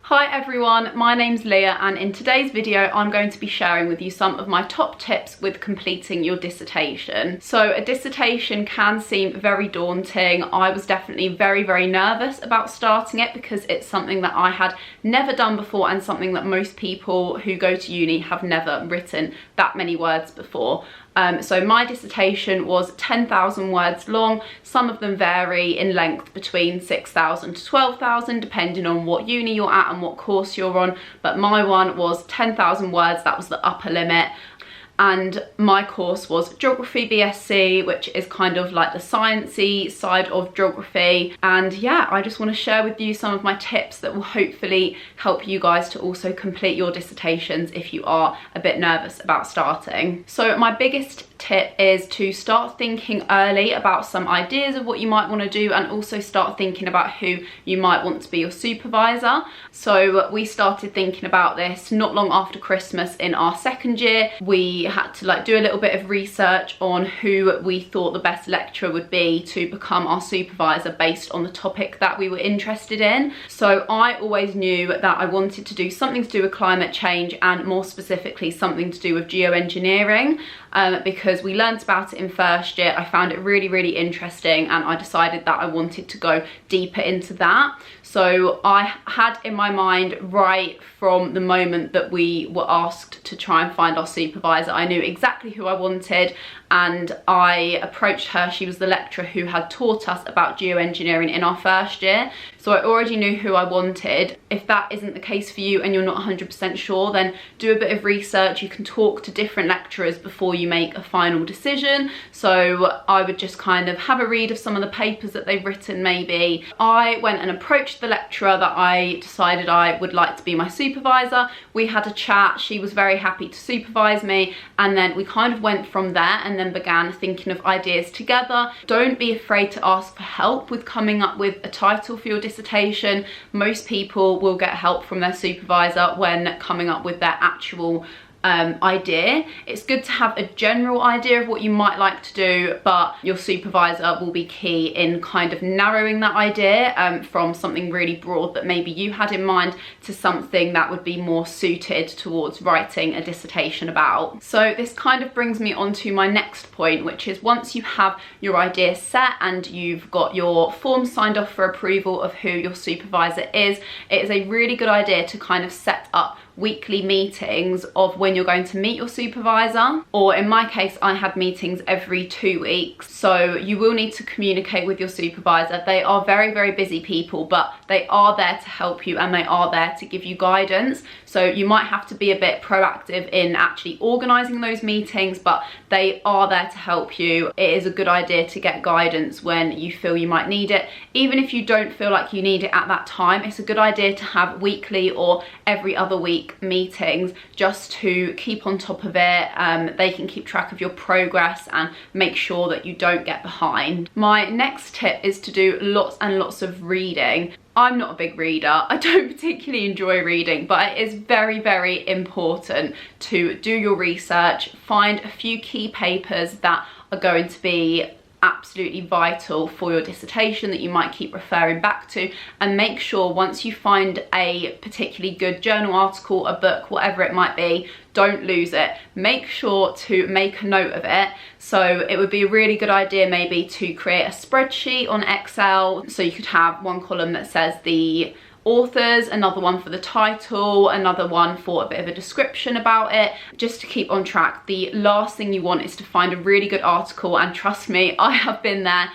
Hi everyone, my name's Leah and in today's video I'm going to be sharing with you some of my top tips with completing your dissertation. So a dissertation can seem very daunting. I was definitely very nervous about starting it because it's something that I had never done before and something that most people who go to uni have never written that many words before. So my dissertation was 10,000 words long. Some of them vary in length between 6,000 to 12,000 depending on what uni you're at and what course you're on, but my one was 10,000 words. That was the upper limit. And my course was Geography BSc, which is kind of like the sciencey side of geography. And yeah, I just want to share with you some of my tips that will hopefully help you guys to also complete your dissertations if you are a bit nervous about starting. So my biggest tip is to start thinking early about some ideas of what you might want to do and also start thinking about who you might want to be your supervisor. So we started thinking about this not long after Christmas in our second year. We had to do a little bit of research on who we thought the best lecturer would be to become our supervisor based on the topic that we were interested in. So I always knew that I wanted to do something to do with climate change and more specifically something to do with geoengineering. Because we learnt about it in first year. I found it really interesting and I decided that I wanted to go deeper into that. So I had in my mind right from the moment that we were asked to try and find our supervisor, I knew exactly who I wanted and I approached her. She was the lecturer who had taught us about geoengineering in our first year. So I already knew who I wanted. If that isn't the case for you and you're not 100% sure, then do a bit of research. You can talk to different lecturers before you make a final decision. So I would just kind of have a read of some of the papers that they've written maybe. I went and approached the lecturer that I decided I would like to be my supervisor. We had a chat. She was very happy to supervise me and then we kind of went from there and then began thinking of ideas together. Don't be afraid to ask for help with coming up with a title for your dissertation. Most people will get help from their supervisor when coming up with their actual idea. It's good to have a general idea of what you might like to do, but your supervisor will be key in kind of narrowing that idea from something really broad that maybe you had in mind to something that would be more suited towards writing a dissertation about. So this kind of brings me on to my next point, which is once you have your idea set and you've got your form signed off for approval of who your supervisor is, it is a really good idea to kind of set up weekly meetings of when you're going to meet your supervisor, or in my case I had meetings every 2 weeks. So you will need to communicate with your supervisor. They are very busy people, but they are there to help you and they are there to give you guidance. So you might have to be a bit proactive in actually organising those meetings, but they are there to help you. It is a good idea to get guidance when you feel you might need it. Even if you don't feel like you need it at that time, it's a good idea to have weekly or every other week meetings just to keep on top of it. They can keep track of your progress and make sure that you don't get behind. My next tip is to do lots and lots of reading. I'm not a big reader. I don't particularly enjoy reading, but it is very important to do your research, find a few key papers that are going to be absolutely vital for your dissertation that you might keep referring back to, and make sure once you find a particularly good journal article, a book, whatever it might be, don't lose it. Make sure to make a note of it. So it would be a really good idea maybe to create a spreadsheet on Excel. So you could have one column that says the authors, another one for the title, another one for a bit of a description about it, just to keep on track. The last thing you want is to find a really good article, and trust me, I have been there,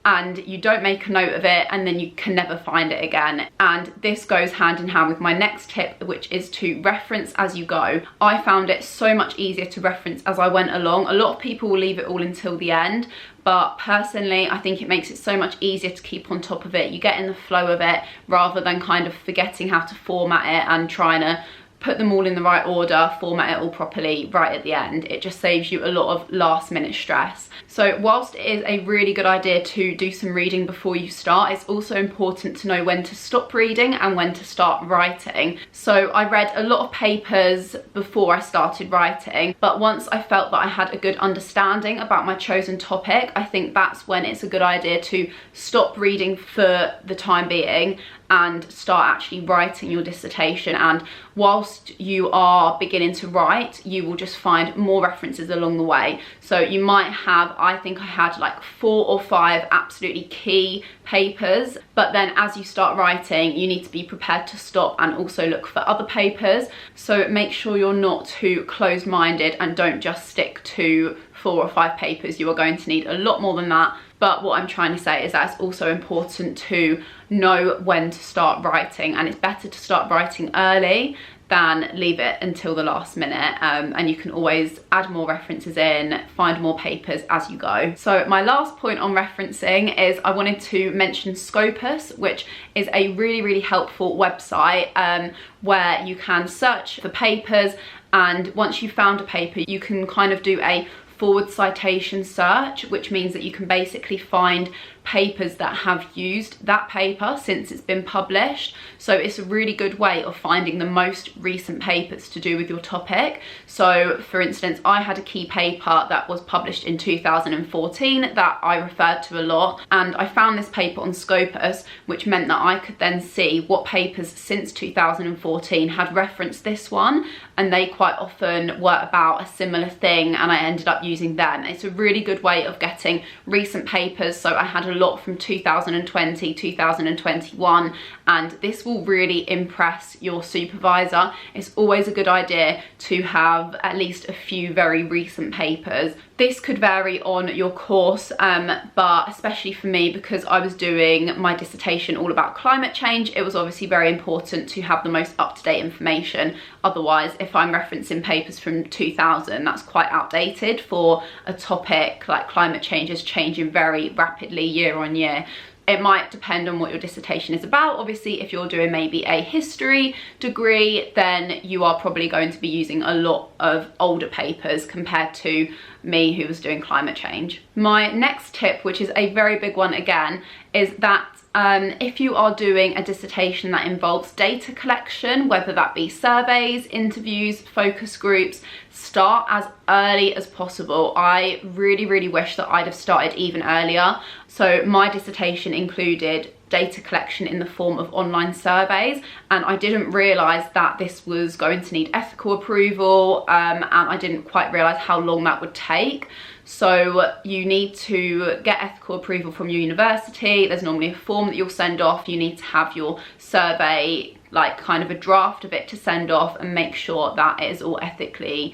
and you don't make a note of it and then you can never find it again. And this goes hand in hand with my next tip, which is to reference as you go. I found it so much easier to reference as I went along. A lot of people will leave it all until the end, but personally I think it makes it so much easier to keep on top of it. You get in the flow of it rather than kind of forgetting how to format it and trying to put them all in the right order, format it all properly right at the end. It just saves you a lot of last minute stress. So whilst it is a really good idea to do some reading before you start, it's also important to know when to stop reading and when to start writing. So I read a lot of papers before I started writing, but once I felt that I had a good understanding about my chosen topic, I think that's when it's a good idea to stop reading for the time being and start actually writing your dissertation. And whilst you are beginning to write, you will just find more references along the way. So you might have, I think I had like 4 or 5 absolutely key papers, but then as you start writing, you need to be prepared to stop and also look for other papers. So make sure you're not too closed-minded and don't just stick to 4 or 5 papers. You are going to need a lot more than that. But what I'm trying to say is that it's also important to know when to start writing, and it's better to start writing early than leave it until the last minute. And you can always add more references in, find more papers as you go. So my last point on referencing is I wanted to mention Scopus, which is a really helpful website where you can search for papers, and once you've found a paper, you can kind of do a forward citation search, which means that you can basically find papers that have used that paper since it's been published. So it's a really good way of finding the most recent papers to do with your topic. So for instance, I had a key paper that was published in 2014 that I referred to a lot, and I found this paper on Scopus, which meant that I could then see what papers since 2014 had referenced this one, and they quite often were about a similar thing, and I ended up using them. It's a really good way of getting recent papers. So I had a lot from 2020, 2021, and this will really impress your supervisor. It's always a good idea to have at least a few very recent papers. This could vary on your course, but especially for me, because I was doing my dissertation all about climate change, it was obviously very important to have the most up-to-date information. Otherwise, if I'm referencing papers from 2000, that's quite outdated for a topic like climate change is changing very rapidly year on year. It might depend on what your dissertation is about. Obviously, if you're doing maybe a history degree, then you are probably going to be using a lot of older papers compared to me who was doing climate change. My next tip, which is a very big one again, is that if you are doing a dissertation that involves data collection, whether that be surveys, interviews, focus groups, start as early as possible. I really wish that I'd have started even earlier. So my dissertation included data collection in the form of online surveys, and I didn't realise that this was going to need ethical approval, and I didn't quite realise how long that would take. So you need to get ethical approval from your university. There's normally a form that you'll send off. You need to have your survey, like kind of a draft of it to send off, and make sure that it is all ethically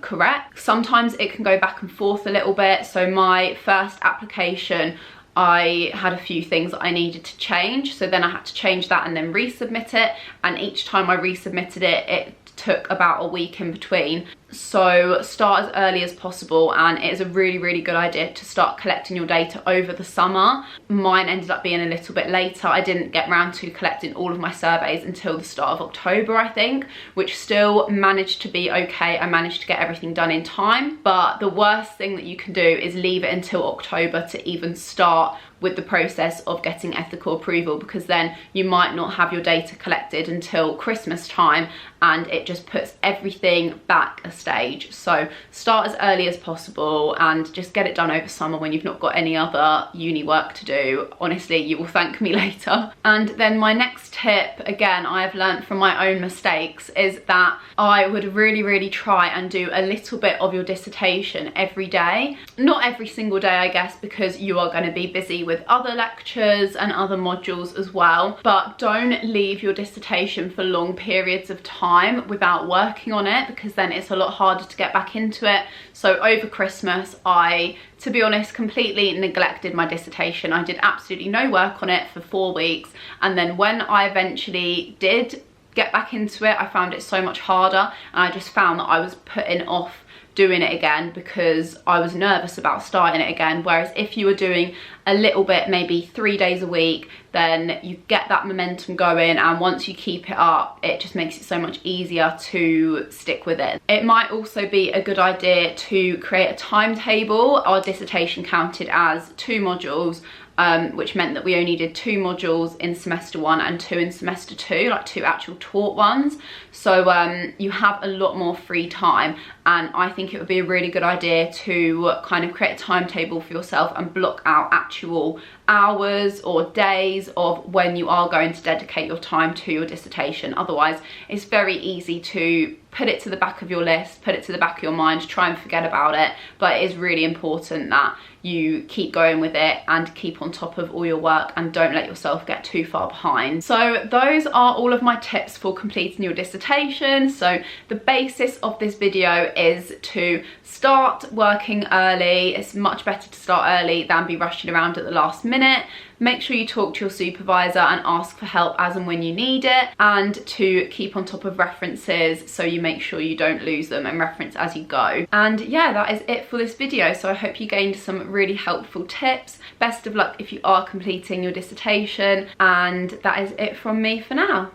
correct. Sometimes it can go back and forth a little bit. So my first application, I had a few things that I needed to change, so then I had to change that and then resubmit it, and each time I resubmitted it, it took about a week in between. So start as early as possible, and it is a really good idea to start collecting your data over the summer. Mine ended up being a little bit later. I didn't get round to collecting all of my surveys until the start of October, I think, which still managed to be okay. I managed to get everything done in time, but the worst thing that you can do is leave it until October to even start with the process of getting ethical approval, because then you might not have your data collected until Christmas time, and it just puts everything back a stage. So start as early as possible and just get it done over summer when you've not got any other uni work to do. Honestly, you will thank me later. And then my next tip, again, I have learned from my own mistakes, is that I would really try and do a little bit of your dissertation every day. Not every single day, I guess, because you are going to be busy with other lectures and other modules as well, but don't leave your dissertation for long periods of time without working on it, because then it's a lot harder to get back into it. So over Christmas, I, to be honest, completely neglected my dissertation. I did absolutely no work on it for 4 weeks, and then when I eventually did get back into it, I found it so much harder, and I just found that I was putting off doing it again because I was nervous about starting it again. Whereas if you were doing a little bit, maybe 3 days a week, then you get that momentum going, and once you keep it up, it just makes it so much easier to stick with it. It might also be a good idea to create a timetable. Our dissertation counted as 2 modules, which meant that we only did 2 modules in semester 1 and 2 in semester 2, like 2 actual taught ones. So you have a lot more free time, and I think it would be a really good idea to kind of create a timetable for yourself and block out actual hours or days of when you are going to dedicate your time to your dissertation. Otherwise, it's very easy to put it to the back of your list, put it to the back of your mind, try and forget about it. But it is really important that you keep going with it and keep on top of all your work and don't let yourself get too far behind. So those are all of my tips for completing your dissertation. So the basis of this video is to start working early. It's much better to start early than be rushing around at the last minute. Make sure you talk to your supervisor and ask for help as and when you need it, and to keep on top of references so you make sure you don't lose them and reference as you go. And yeah, that is it for this video. So I hope you gained some really helpful tips. Best of luck if you are completing your dissertation, and that is it from me for now.